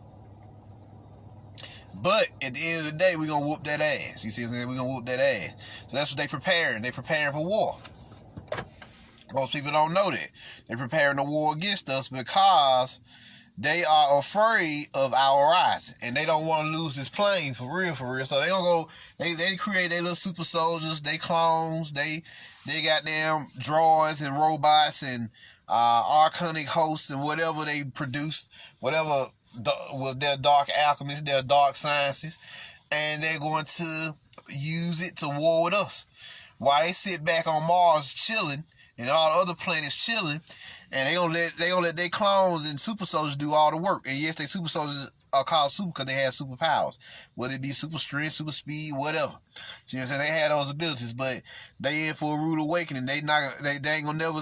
at the end of the day, we're going to whoop that ass. You see what I'm saying? We're going to whoop that ass. So that's what they preparing. They preparing for war. Most people don't know that. They preparing the war against us because they are afraid of our rising. And they don't want to lose this plane for real. So they gonna go, they create their little super soldiers, they clones, they goddamn droids and robots and archonic hosts and whatever they produce, whatever with their dark alchemists, their dark sciences, and they're going to use it to war with us. While they sit back on Mars chilling and all the other planets chilling, and they gonna let their clones and super soldiers do all the work. And yes, they super soldiers are called super because they have superpowers, whether it be super strength, super speed, whatever. See what I'm saying? They had those abilities, but they in for a rude awakening. They ain't gonna never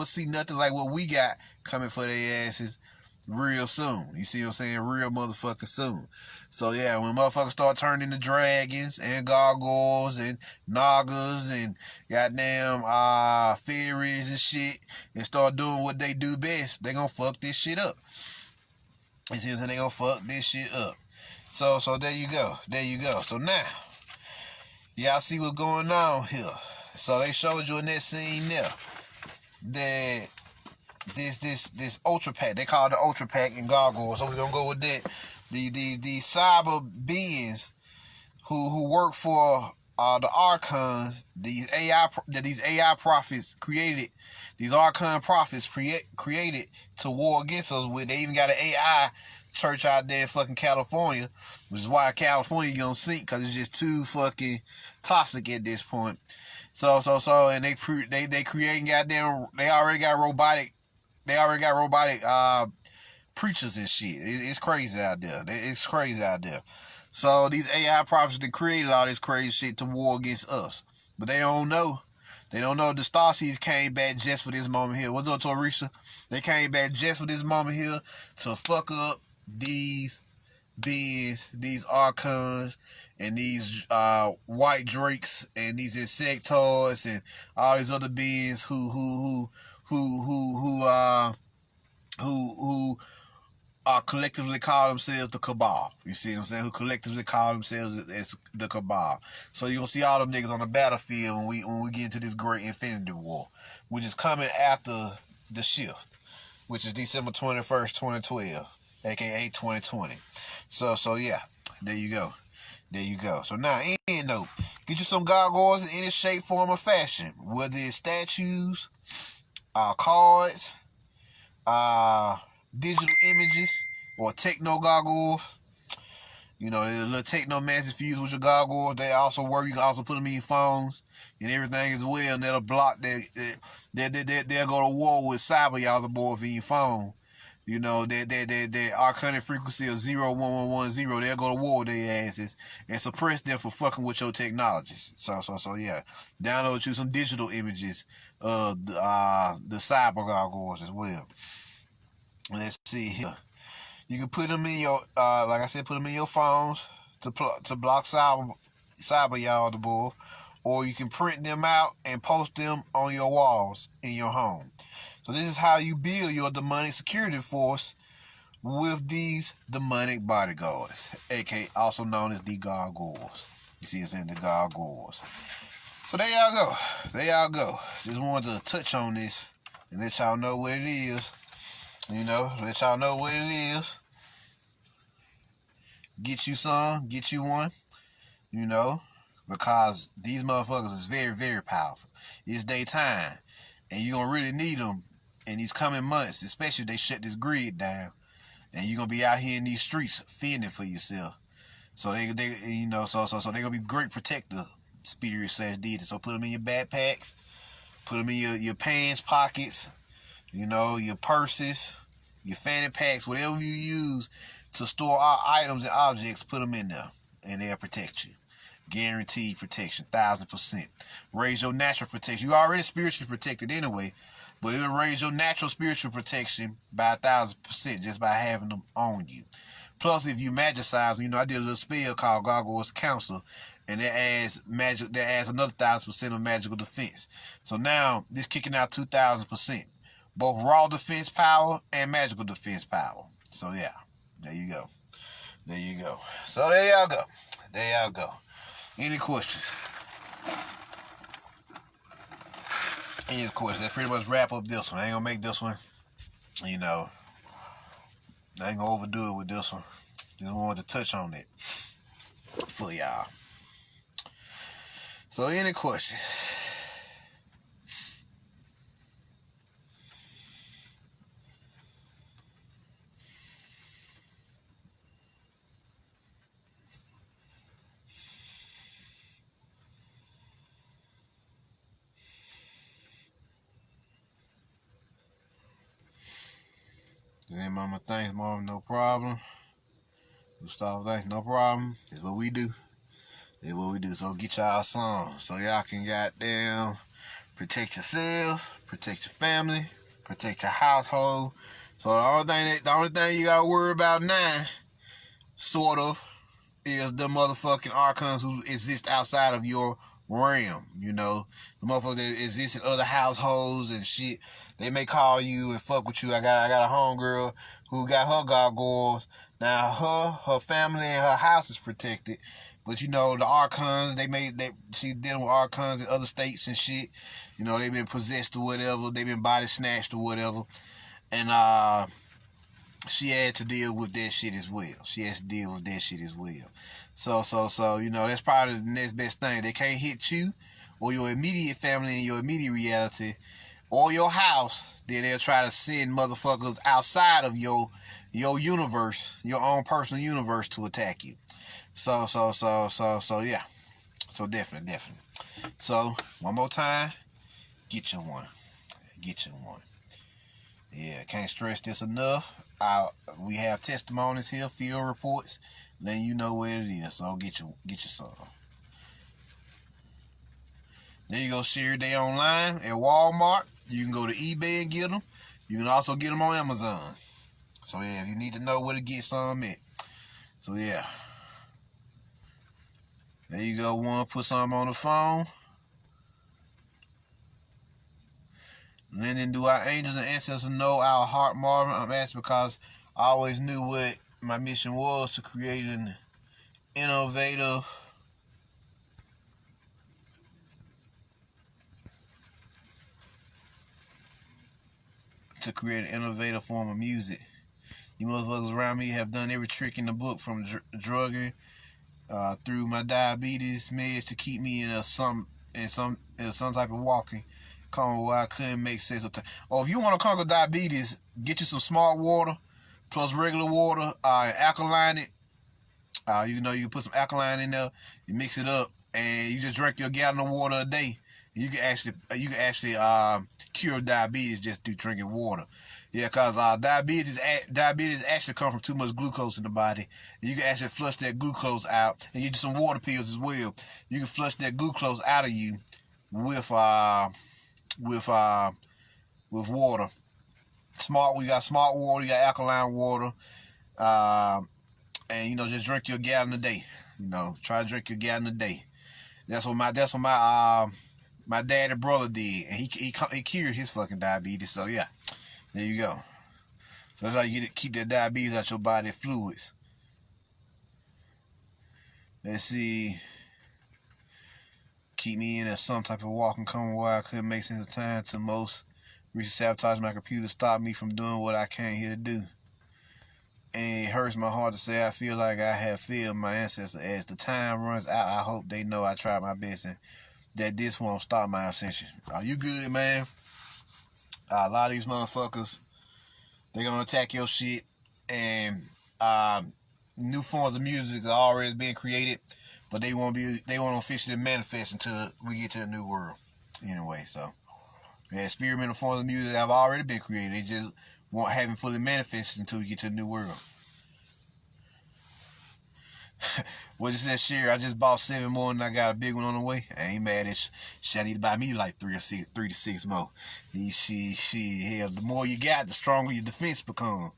see nothing like what we got coming for their asses real soon. You see what I'm saying? Real motherfucker soon. So yeah, when motherfuckers start turning into dragons and gargoyles and nagas and goddamn fairies and shit and start doing what they do best, they gonna fuck this shit up. You see what I'm saying? They gonna fuck this shit up. So there you go. There you go. So now, y'all see what's going on here. So they showed you in that scene there that this Ultra Pack, they call it the Ultra Pack and Gargoyle. So we're gonna go with that. The cyber beings who work for the Archons, these AI prophets created, these Archon prophets created to war against us with. They even got an AI church out there in fucking California, which is why California gonna sink, because it's just too fucking toxic at this point. So and they creating goddamn, they already got robotic preachers and shit. It's crazy out there. It's crazy out there. So these AI prophets that created all this crazy shit to war against us. But they don't know. They don't know the Starseeds came back just for this moment here. What's up, Teresa? They came back just for this moment here to fuck up these beings, these Archons, and these white drakes, and these insectoids, and all these other beings who collectively call themselves the Cabal. You see what I'm saying? Who collectively call themselves as the Cabal. So you're gonna see all them niggas on the battlefield when we get into this great Infinity War, which is coming after the shift. which is December 21st, 2012, aka 2020. So yeah, there you go. There you go. So now, end note, get you some gargoyles in any shape, form, or fashion, whether it's statues, cards, digital images, or techno gargoyles. You know, there's a little techno magic fuse with your gargoyles. They also work. You can also put them in your phones and everything as well. And that'll block they'll go to war with cyber y'all the board in your phone. You know, their arcane frequency of 01110, they'll go to war with their asses and suppress them for fucking with your technologies. So yeah. Download you some digital images of the cyber gargoyles as well. Let's see here. You can put them in your, like I said, put them in your phones to block cyber y'all the bull, or you can print them out and post them on your walls in your home. So this is how you build your demonic security force with these demonic bodyguards, aka also known as the gargoyles. You see, it's in the gargoyles. So there y'all go. There y'all go. Just wanted to touch on this and let y'all know what it is. You know, let y'all know what it is. Get you some, get you one, you know, because these motherfuckers is very, very powerful. It's their time, and you're going to really need them in these coming months, especially if they shut this grid down, and you're going to be out here in these streets fending for yourself. So they you know, so they're going to be great protector spirits / deities. So put them in your backpacks, put them in your pants pockets, you know, your purses, your fanny packs, whatever you use to store our items and objects, put them in there, and they'll protect you. Guaranteed protection, 1,000%. Raise your natural protection. You're already spiritually protected anyway, but it'll raise your natural spiritual protection by 1,000% just by having them on you. Plus, if you magicize, you know, I did a little spell called Gargoyle's Counsel, and that adds another 1,000% of magical defense. So now this kicking out 2,000%, both raw defense power and magical defense power. So yeah, there you go. There you go. So there y'all go. There y'all go. Any questions? Any questions? That pretty much wrap up this one. I ain't gonna make this one, you know, I ain't gonna overdo it with this one. Just wanted to touch on it for y'all. So any questions? Hey, Mama, thanks, Mom, no problem. Gustavo, thanks, no problem. It's what we do. It's what we do. So get y'all some, so y'all can goddamn protect yourselves, protect your family, protect your household. So the only thing you gotta worry about now, sort of, is the motherfucking archons who exist outside of your realm. You know, the motherfuckers that exist in other households and shit. They may call you and fuck with you. I got a homegirl who got her gargoyles. Now her family and her house is protected, but you know the archons she's dealing with archons in other states and shit. You know, they've been possessed or whatever. They've been body snatched or whatever, and she had to deal with that shit as well. So you know, that's probably the next best thing. They can't hit you or your immediate family and your immediate reality or your house. Then they'll try to send motherfuckers outside of your universe, your own personal universe, to attack you. So yeah. So definitely. So one more time, get you one. Yeah, can't stress this enough. We have testimonies here, field reports, letting you know where it is. So get you some. There you go, Sherry Day online at Walmart. You can go to eBay and get them. You can also get them on Amazon. So yeah, if you need to know where to get some at. So yeah. There you go, one. Put some on the phone. And then, do our angels and ancestors know our heart, Marvin? I'm asking because I always knew what my mission was, to create an innovative, to create an innovative form of music. You motherfuckers around me have done every trick in the book, from drugging through my diabetes meds to keep me in some type of walking coma where I couldn't make sense of time. Oh, if you want to conquer diabetes, get you some smart water plus regular water, alkaline it. You can put some alkaline in there, you mix it up, and you just drink your gallon of water a day. You can actually cure diabetes just through drinking water. Yeah, cause diabetes actually come from too much glucose in the body. You can actually flush that glucose out, and get you some water pills as well. You can flush that glucose out of you with water. We got smart water, you got alkaline water, and just drink your gallon a day. Try to drink your gallon a day. That's what my daddy brother did, and he cured his fucking diabetes. So yeah, there you go. So that's how you keep that diabetes out your body fluids. Let's see. Keep me in some type of walking coma where I couldn't make sense of time. To most recent sabotage my computer, stopped me from doing what I came here to do. And it hurts my heart to say I feel like I have failed my ancestors. As the time runs out, I hope they know I tried my best and that this won't stop my ascension. Are you good, man? A lot of these motherfuckers, they're gonna attack your shit, and new forms of music are already being created, but they won't officially manifest until we get to the new world. Anyway, so the experimental forms of music have already been created. They just haven't fully manifested until we get to the new world. What is that share? I just bought 7 more and I got a big one on the way. I ain't mad at shit. I need to buy me like 3 to 6 more. Hell, the more you got, the stronger your defense become.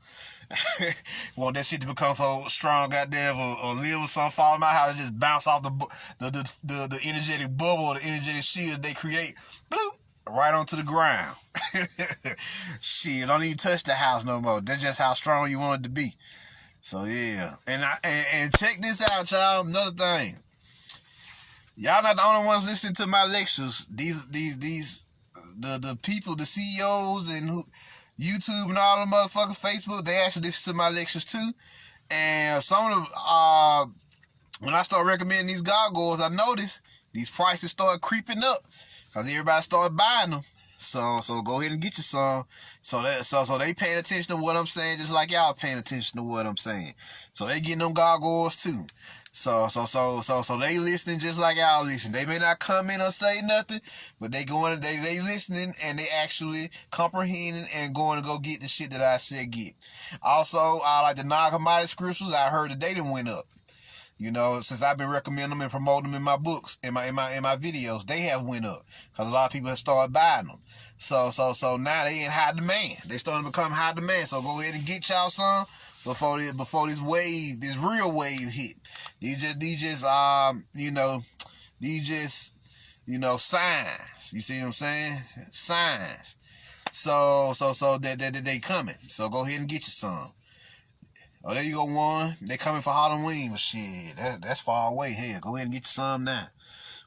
Want that shit to become so strong, goddamn, or live with something fall in my house, just bounce off the energetic bubble, the energetic shield they create, bloop, right onto the ground. Shit, don't even touch the house no more. That's just how strong you want it to be. So yeah, and check this out, y'all. Another thing, y'all not the only ones listening to my lectures. The people, the CEOs and YouTube and all the motherfuckers, Facebook, they actually listen to my lectures too. And some of them, when I start recommending these gargoyles, I noticed these prices start creeping up because everybody started buying them. So go ahead and get you some. So they paying attention to what I'm saying, just like y'all paying attention to what I'm saying. So they getting them gargoyles too. So they listening just like y'all listening. They may not come in or say nothing, but they listening, and they actually comprehending and going to go get the shit that I said get. Also, like the non-commodity scriptures, I heard that they done went up. Since I've been recommending them and promoting them in my books, in my videos, they have went up because a lot of people have started buying them. So now they in high demand. They starting to become high demand. So go ahead and get y'all some before this real wave hit. These just signs. You see what I'm saying? Signs. So that they coming. So go ahead and get you some. Oh, there you go, one. They coming for Halloween, but shit, that's far away. Hell, go ahead and get you some now.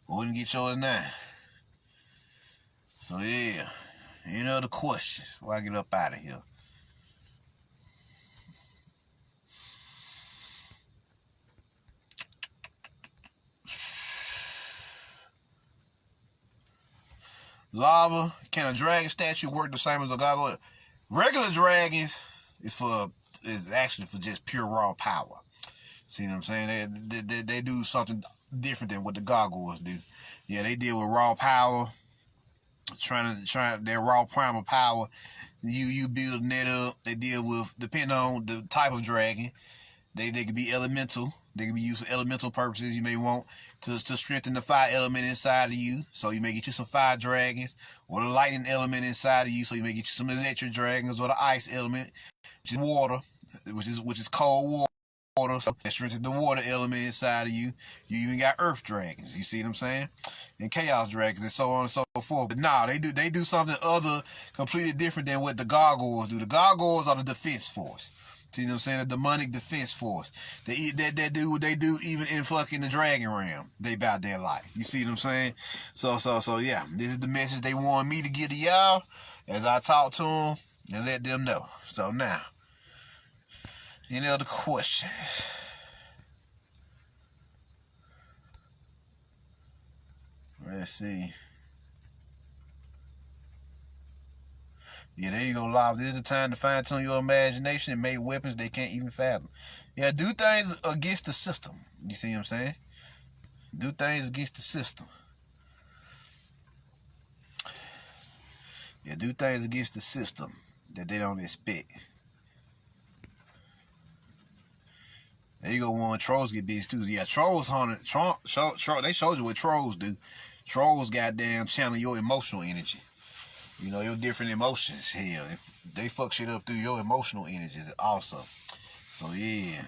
Go ahead and get yours now. So yeah, any other questions before I get up out of here? Lava, can a dragon statue work the same as a gargoyle? Regular dragons is actually for just pure raw power. See what I'm saying? They do something different than what the gargoyles do. Yeah, they deal with raw power, trying their raw primal power. You building it up. They deal with, depending on the type of dragon, they could be elemental. They can be used for elemental purposes. You may want to strengthen the fire element inside of you, so you may get you some fire dragons, or the lightning element inside of you, so you may get you some electric dragons, or the ice element, which is water, which is cold water, so that strengthens the water element inside of you. You even got earth dragons, you see what I'm saying? And chaos dragons, and so on and so forth. But nah, they do something other, completely different than what the gargoyles do. The gargoyles are the defense force. See what I'm saying? A demonic defense force. They do what they do even in fucking the dragon realm. They about their life. You see what I'm saying? So yeah. This is the message they want me to give to y'all as I talk to them. and let them know. So now, any other questions? Let's see. Yeah, there you go, Live. This is the time to fine-tune your imagination and make weapons they can't even fathom. Yeah, do things against the system. You see what I'm saying? Do things against the system. Yeah, do things against the system that they don't expect. There you go, one. Trolls get busy too. Yeah, trolls haunted. They showed you what trolls do. Trolls goddamn channel your emotional energy. You know, your different emotions. Hell, they fuck shit up through your emotional energy also. So yeah.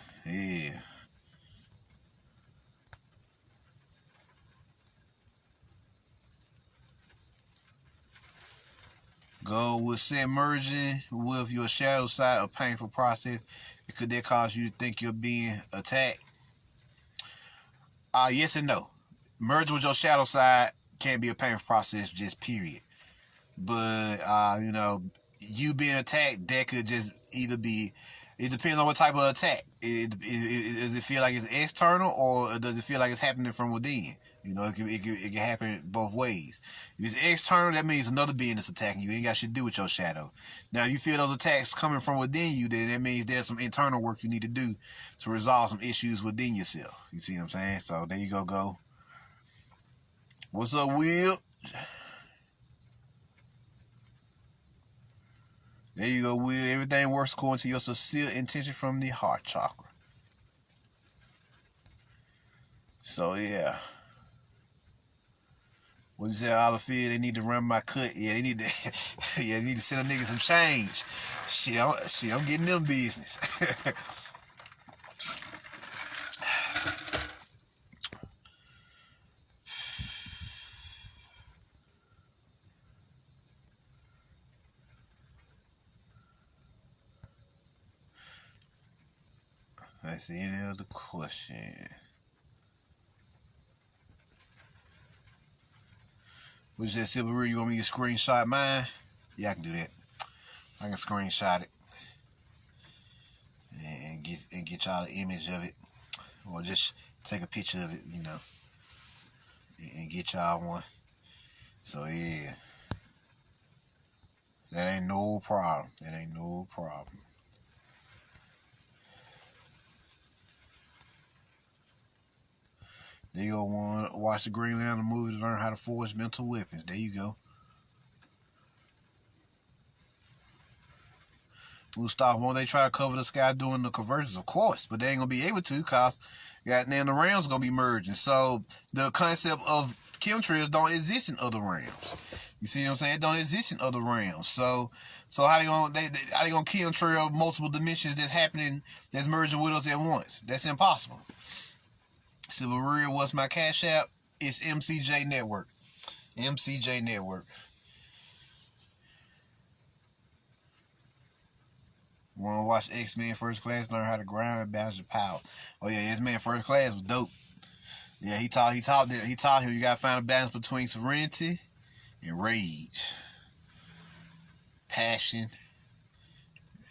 Go with say merging with your shadow side, a painful process. Could that cause you to think you're being attacked? Yes and no. Merging with your shadow side can be a painful process, just period. But you know, you being attacked, that could just either be. It depends on what type of attack. Does it feel like it's external, or does it feel like it's happening from within? You know, it can happen both ways. If it's external, that means another being is attacking you. It ain't got shit to do with your shadow. Now, if you feel those attacks coming from within you, then that means there's some internal work you need to do to resolve some issues within yourself. You see what I'm saying? So there you go. What's up, Will? There you go, Will. Everything works according to your sincere intention from the heart chakra. So yeah. What you say? All the fear they need to run my cut. Yeah, they need to. Yeah, they need to send a nigga some change. Shit, I'm getting them business. Let's see any other question. What you said, Silver? You want me to screenshot mine? Yeah, I can do that. I can screenshot it and get y'all the image of it, or just take a picture of it, you know, and get y'all one. So yeah, that ain't no problem. There you go, one. Watch the Green Lantern movie to learn how to forge mental weapons. There you go. Mustafa, won't they try to cover the sky doing the conversions? Of course, but they ain't gonna be able to, cause goddamn the realms gonna be merging. So the concept of chemtrails don't exist in other realms. You see what I'm saying? It don't exist in other realms. So how they gonna chemtrail multiple dimensions that's merging with us at once? That's impossible. Silver Real, what's my Cashapp? It's mcjnetwork. mcjnetwork. Want to watch X-Men First Class, learn how to grind and balance your power. Oh yeah, X-Men First Class was dope. Yeah, he taught him you gotta find a balance between serenity and rage, passion,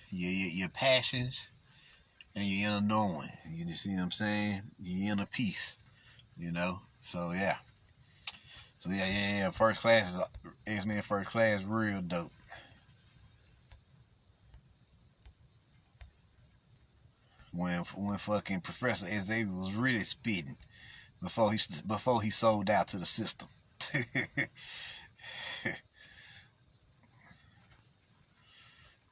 your passions, and your inner knowing. You see what I'm saying? Your inner peace. You know. So yeah. First Class is X-Men First Class, real dope. When fucking Professor Xavier was really spitting before he sold out to the system.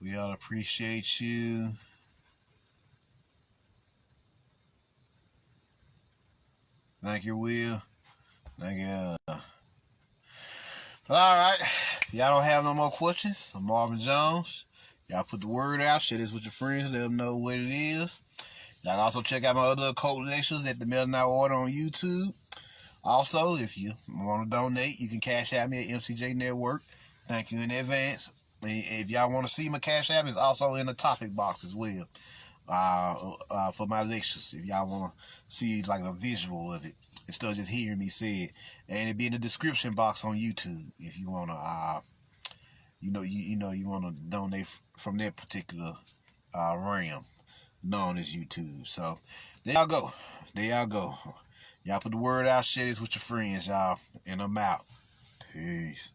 We all appreciate you. Thank you, Will. Thank you. But all right, y'all don't have no more questions. I'm Marvin Jones. Y'all put the word out, share this with your friends, let them know what it is. Y'all also check out my other occult lectures at the Midnight Order on YouTube. Also, if you want to donate, you can cash out me at MCJ Network. Thank you in advance. If y'all want to see my Cash App, it's also in the topic box as well for my lectures. If y'all want to see like a visual of it instead of just hearing me say it, and it'll be in the description box on YouTube if you want to you want to donate from that particular realm known as YouTube. So there y'all go. Y'all put the word out, share this with your friends, y'all, and I'm out. Peace.